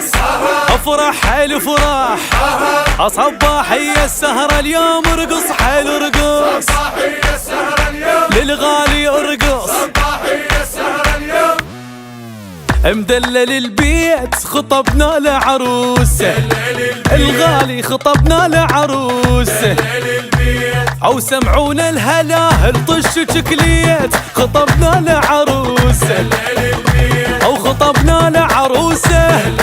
ارقص افرح حيل فرح صباحية السهرة اليوم ارقص حيل ارقص للغالي ارقص مدلل البيت خطبنا لعروسه الغالي خطبنا لعروسه او سمعونا الهلاهل طش شكليت خطبنا لعروسه او خطبنا لعروسه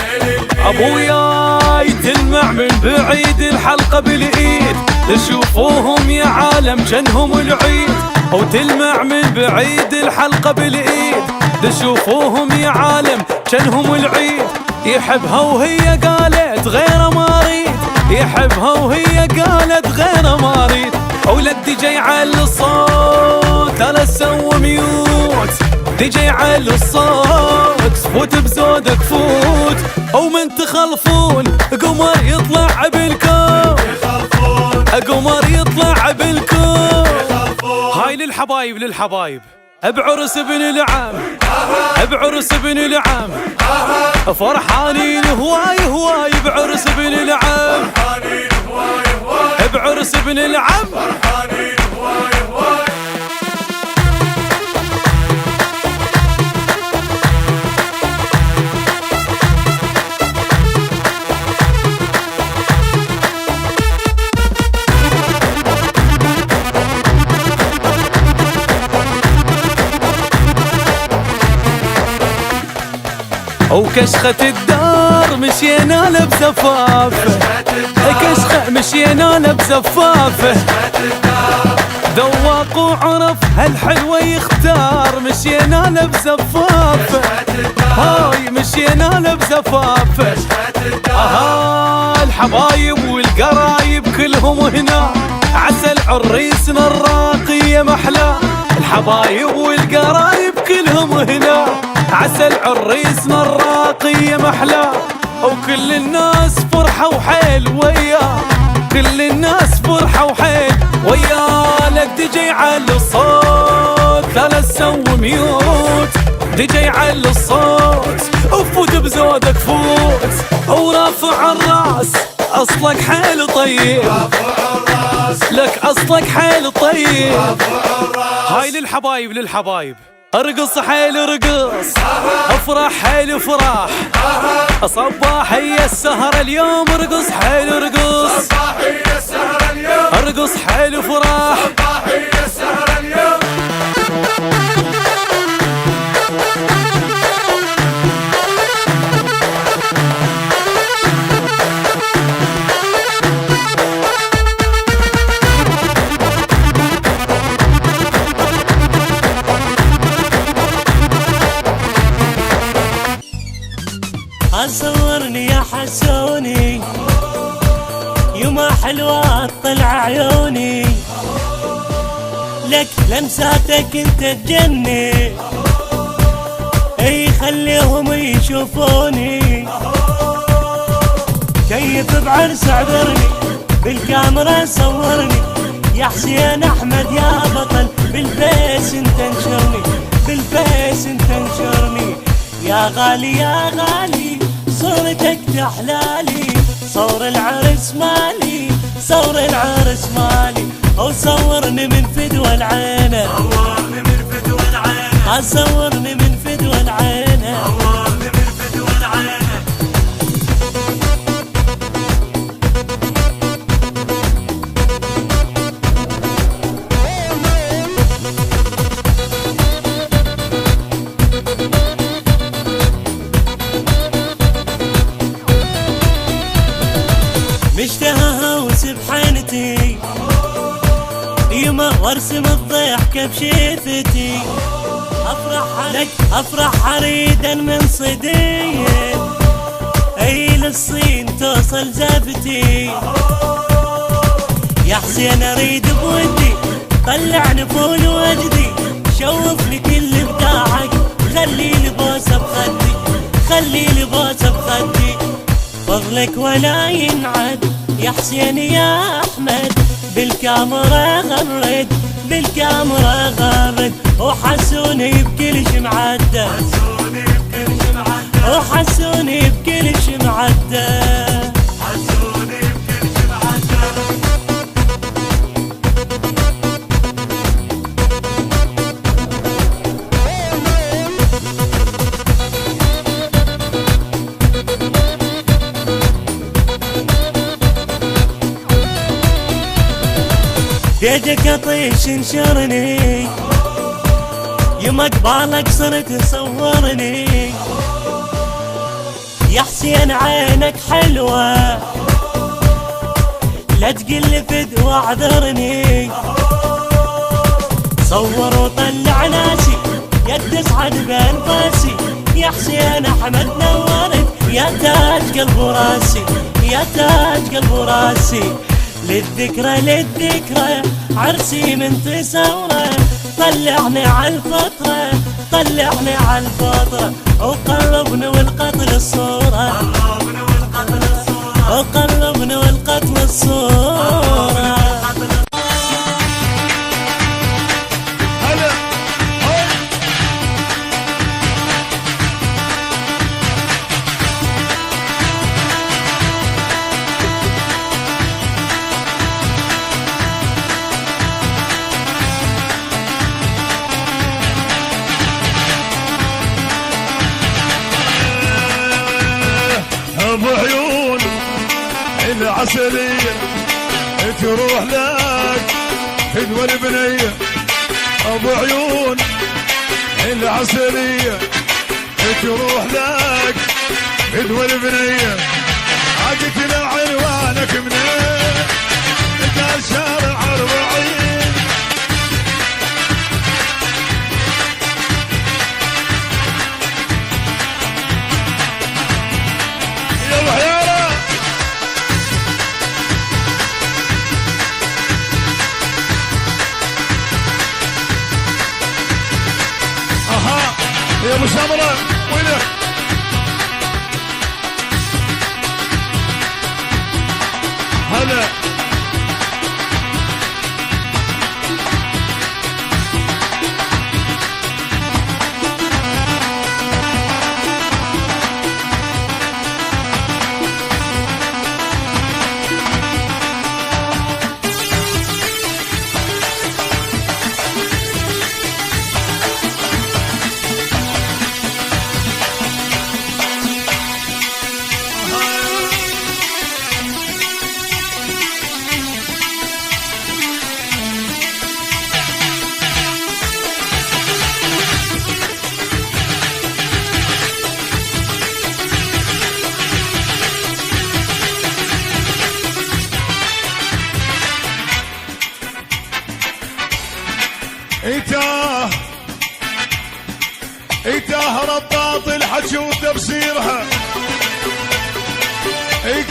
ابوياي تلمع من بعيد الحلقة بالايد تشوفوهم يا عالم جنهم العيد او تلمع من بعيد الحلقة بالايد تشوفوهم يا عالم جنهم العيد يحبها وهي قالت غير ما اريد يحبها وهي قالت غير ما اريد ولك دي على الصوت لا تسوي ميوت دي على الصوت فوت بزودك فوت او من تخلفون قمر يطلع بالكون قمر يطلع بالكون هاي للحبايب للحبايب بعرس ابن العم بعرس ابن العم فرحانين هواي هواي بعرس ابن العم بعرس ابن العم وكشخة الدار مشينا له بزفافه كشخة مشينا له بزفافه ذواق وعرف هالحلوة يختار مشينا له بزفافه هاي مشينا له بزفافه الحبايب والقرايب كلهم هنا عسل عريسنا الراقية محلى الحبايب والقرايب كلهم هنا عسل عريسنا الراقية محلى وكل الناس فرحة وحيل وياه كل الناس فرحة وحيل وياه لك دي على الصوت لا تسوي ميوت دي على الصوت وفوت بزودك فوت ورافع الراس اصلك حيل طيب لك اصلك حيل طيب هاي للحبايب للحبايب ارقص حيل ارقص افرح حيل فرح صباحية السهرة اليوم ارقص حيل ارقص ارقص حيل فرح صورني يا حسوني يما حلوة طلع عيوني لك لمساتك انت تجني اي خليهم يشوفوني كيف بعرس عذرني بالكاميرا صورني يا حسين احمد يا بطل بالفيس انت انشرني بالفيس انت انشرني يا غالي يا غالي صورتك تحلالي صور العرس مالي صور العرس مالي او صورني من فدوى العينة صورني من فدوى العينة صورني من فدوى العينة صورني من فدوى العينة مشتهاها وسبحانتي يما وارسم الضحكة بشيفتي افرح لك افرح عريدا من صديق اي للصين توصل زافتي يا حسين اريد بودي طلعني فول وجدي شوفني كل ابداعك خلي لي بوسه بخدي خلي لي بوسه بخدي فضلك ولا ينعد يا حسين يا احمد بالكاميرا غرد بالكاميرا غرد وحسوني بكل شمعده وحسوني بكل شمعده وعده حسوني بكل جمعته. بيدك اطيش انشرني يما قبالك صرت تصورني يا حسين عينك حلوة لا تقل فد واعذرني صور وطلع ناسي يا تسعد بانفاسي يا حسين احمد نورت يا تاج قلب وراسي يا تاج قلب وراسي للذكرى للذكرى عرسي من ثوره طلعني عالفطرة طلعني عالفطرة وقربني والقتل الصورة وقربني والقتل الصورة. هلا ابو عيون العسلية تروح لك فدوى البنية. ابو عيون العسلية تروح لك فدوى البنية. عقد عنوانك منين قال شارع 40. يا ابو سمره وينك؟ هلا ايتاه رباط الحج وتفسيرها.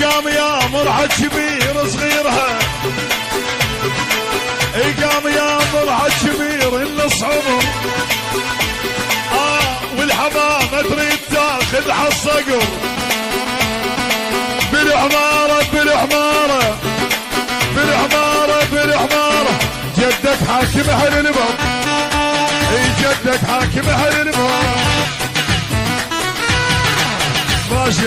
قام يا مرحد كبير صغيرها. قام يا مرحد كبير النص عمر. والحمامة تريد تاخذ حالصقر. بالحمارة بالحمارة بالحمارة بالحمارة. جدك حاكم اهل البر. جدك حاكم اهل البر. ماشي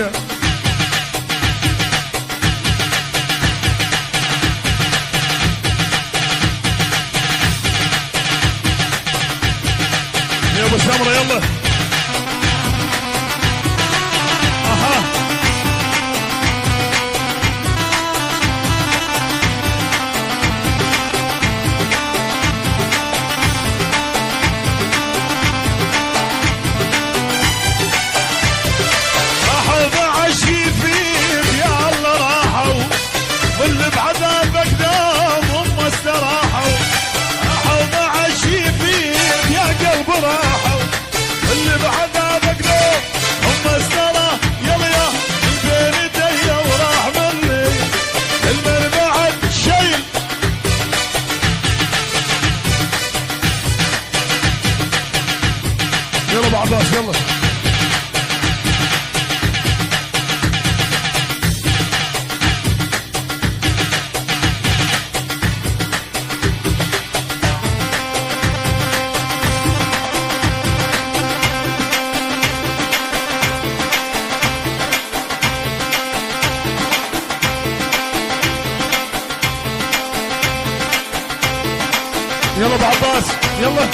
يا ابو سمره يلا. اها احب يلا ابو عباس يلا